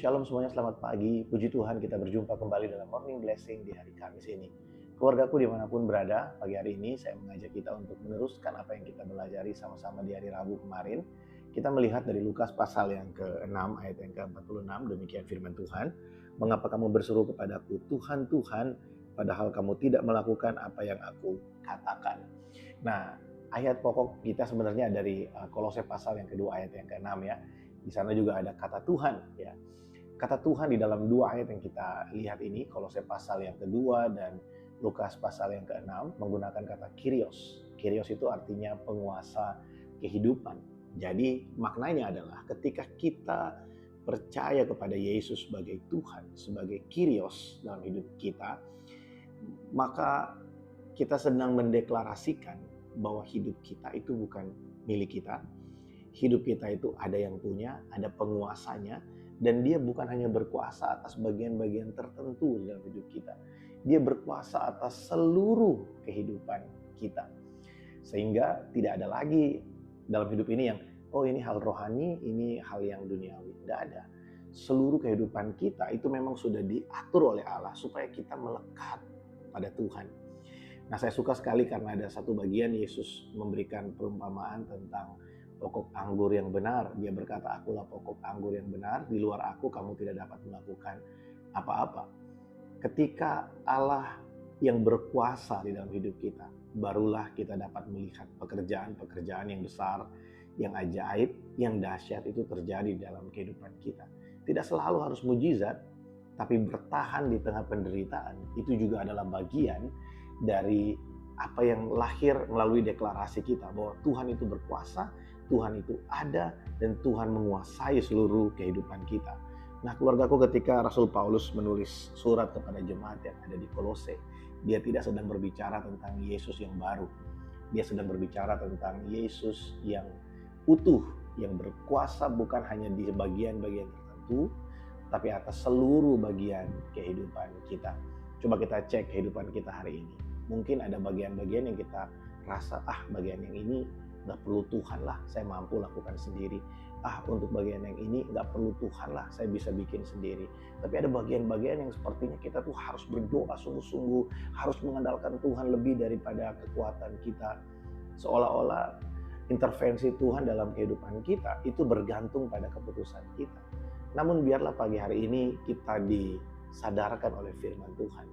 Shalom semuanya, selamat pagi. Puji Tuhan kita berjumpa kembali dalam Morning Blessing di hari Kamis ini. Keluargaku dimanapun berada, pagi hari ini saya mengajak kita untuk meneruskan apa yang kita belajari sama-sama di hari Rabu kemarin. Kita melihat dari Lukas pasal yang ke-6 ayat yang ke-46, demikian firman Tuhan. Mengapa kamu berseru kepadaku, Tuhan, Tuhan, padahal kamu tidak melakukan apa yang aku katakan. Nah, ayat pokok kita sebenarnya dari Kolose pasal yang kedua ayat yang ke-6 ya. Di sana juga ada kata Tuhan ya. Kata Tuhan di dalam dua ayat yang kita lihat ini, Kolose pasal yang kedua dan Lukas pasal yang ke-6 menggunakan kata Kyrios. Kyrios itu artinya penguasa kehidupan. Jadi maknanya adalah ketika kita percaya kepada Yesus sebagai Tuhan, sebagai Kyrios dalam hidup kita, maka kita sedang mendeklarasikan bahwa hidup kita itu bukan milik kita. Hidup kita itu ada yang punya, ada penguasanya, dan dia bukan hanya berkuasa atas bagian-bagian tertentu dalam hidup kita. Dia berkuasa atas seluruh kehidupan kita. Sehingga tidak ada lagi dalam hidup ini yang, oh ini hal rohani, ini hal yang duniawi. Tidak ada. Seluruh kehidupan kita itu memang sudah diatur oleh Allah supaya kita melekat pada Tuhan. Nah, saya suka sekali karena ada satu bagian Yesus memberikan perumpamaan tentang pokok anggur yang benar. Dia berkata, akulah pokok anggur yang benar, di luar aku kamu tidak dapat melakukan apa-apa. Ketika Allah yang berkuasa di dalam hidup kita, barulah kita dapat melihat pekerjaan-pekerjaan yang besar, yang ajaib, yang dahsyat itu terjadi dalam kehidupan kita. Tidak selalu harus mujizat, tapi bertahan di tengah penderitaan, itu juga adalah bagian dari apa yang lahir melalui deklarasi kita, bahwa Tuhan itu berkuasa, Tuhan itu ada, dan Tuhan menguasai seluruh kehidupan kita. Nah, keluargaku, ketika Rasul Paulus menulis surat kepada jemaat yang ada di Kolose, dia tidak sedang berbicara tentang Yesus yang baru. Dia sedang berbicara tentang Yesus yang utuh, yang berkuasa bukan hanya di bagian-bagian tertentu, tapi atas seluruh bagian kehidupan kita. Coba kita cek kehidupan kita hari ini. Mungkin ada bagian-bagian yang kita rasa, bagian yang ini gak perlu Tuhan lah, saya mampu lakukan sendiri. Untuk bagian yang ini gak perlu Tuhan lah, saya bisa bikin sendiri. Tapi ada bagian-bagian yang sepertinya kita tuh harus berdoa sungguh-sungguh, harus mengandalkan Tuhan lebih daripada kekuatan kita. Seolah-olah intervensi Tuhan dalam kehidupan kita itu bergantung pada keputusan kita. Namun biarlah pagi hari ini kita disadarkan oleh firman Tuhan.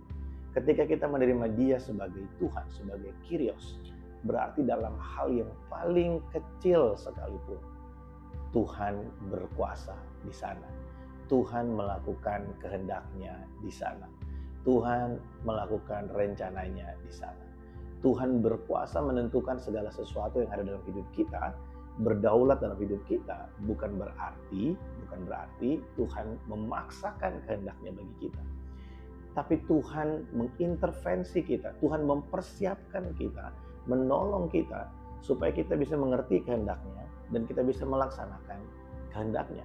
Ketika kita menerima Dia sebagai Tuhan, sebagai Kyrios, berarti dalam hal yang paling kecil sekalipun, Tuhan berkuasa di sana. Tuhan melakukan kehendak-Nya di sana. Tuhan melakukan rencananya di sana. Tuhan berkuasa menentukan segala sesuatu yang ada dalam hidup kita, berdaulat dalam hidup kita. Bukan berarti Tuhan memaksakan kehendak-Nya bagi kita. Tapi Tuhan mengintervensi kita, Tuhan mempersiapkan kita, menolong kita supaya kita bisa mengerti kehendak-Nya dan kita bisa melaksanakan kehendak-Nya.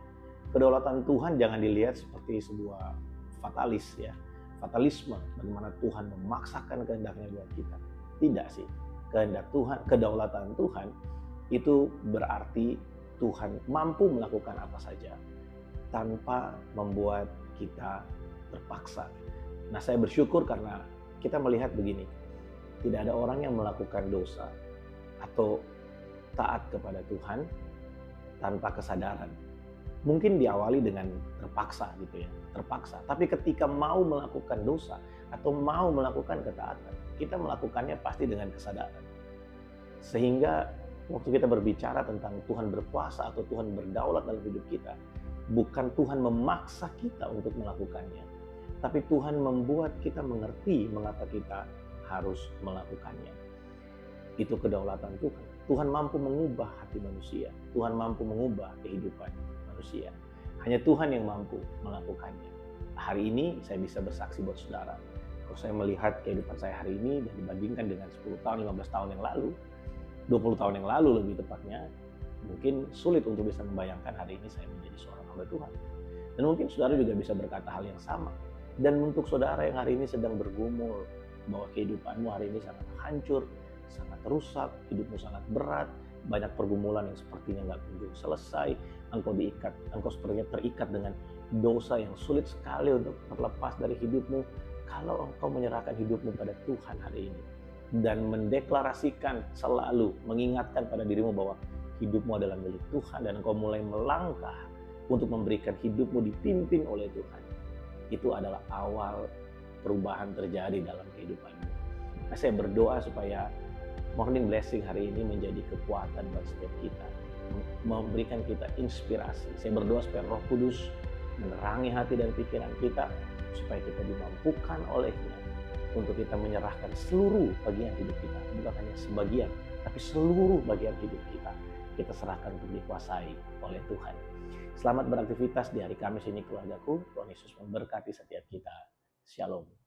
Kedaulatan Tuhan jangan dilihat seperti sebuah fatalisme, bagaimana Tuhan memaksakan kehendak-Nya buat kita. Tidak sih. Kehendak Tuhan, kedaulatan Tuhan itu berarti Tuhan mampu melakukan apa saja tanpa membuat kita terpaksa. Nah, saya bersyukur karena kita melihat begini, tidak ada orang yang melakukan dosa atau taat kepada Tuhan tanpa kesadaran. Mungkin diawali dengan terpaksa gitu ya, terpaksa. Tapi ketika mau melakukan dosa atau mau melakukan ketaatan, kita melakukannya pasti dengan kesadaran. Sehingga waktu kita berbicara tentang Tuhan berkuasa atau Tuhan berdaulat dalam hidup kita, bukan Tuhan memaksa kita untuk melakukannya, tapi Tuhan membuat kita mengerti mengapa kita harus melakukannya. Itu kedaulatan Tuhan. Tuhan mampu mengubah hati manusia. Tuhan mampu mengubah kehidupan manusia. Hanya Tuhan yang mampu melakukannya. Hari ini saya bisa bersaksi buat saudara. Kalau saya melihat kehidupan saya hari ini dan dibandingkan dengan 10 tahun, 15 tahun yang lalu, 20 tahun yang lalu lebih tepatnya, mungkin sulit untuk bisa membayangkan hari ini saya menjadi seorang hamba Tuhan. Dan mungkin saudara juga bisa berkata hal yang sama. Dan untuk saudara yang hari ini sedang bergumul bahwa kehidupanmu hari ini sangat hancur, sangat rusak, hidupmu sangat berat, banyak pergumulan yang sepertinya nggak kunjung selesai, engkau sepertinya terikat dengan dosa yang sulit sekali untuk terlepas dari hidupmu. Kalau engkau menyerahkan hidupmu pada Tuhan hari ini, dan mendeklarasikan selalu, mengingatkan pada dirimu bahwa hidupmu adalah milik Tuhan, dan engkau mulai melangkah untuk memberikan hidupmu dipimpin oleh Tuhan, itu adalah awal perubahan terjadi dalam kehidupanmu. Nah, saya berdoa supaya Morning Blessing hari ini menjadi kekuatan buat setiap kita, memberikan kita inspirasi. Saya berdoa supaya Roh Kudus menerangi hati dan pikiran kita, supaya kita dimampukan olehnya untuk kita menyerahkan seluruh bagian hidup kita, bukan hanya sebagian, tapi seluruh bagian hidup kita, kita serahkan untuk dikuasai oleh Tuhan. Selamat beraktivitas di hari Kamis ini keluargaku. Tuhan Yesus memberkati setiap kita. Shalom.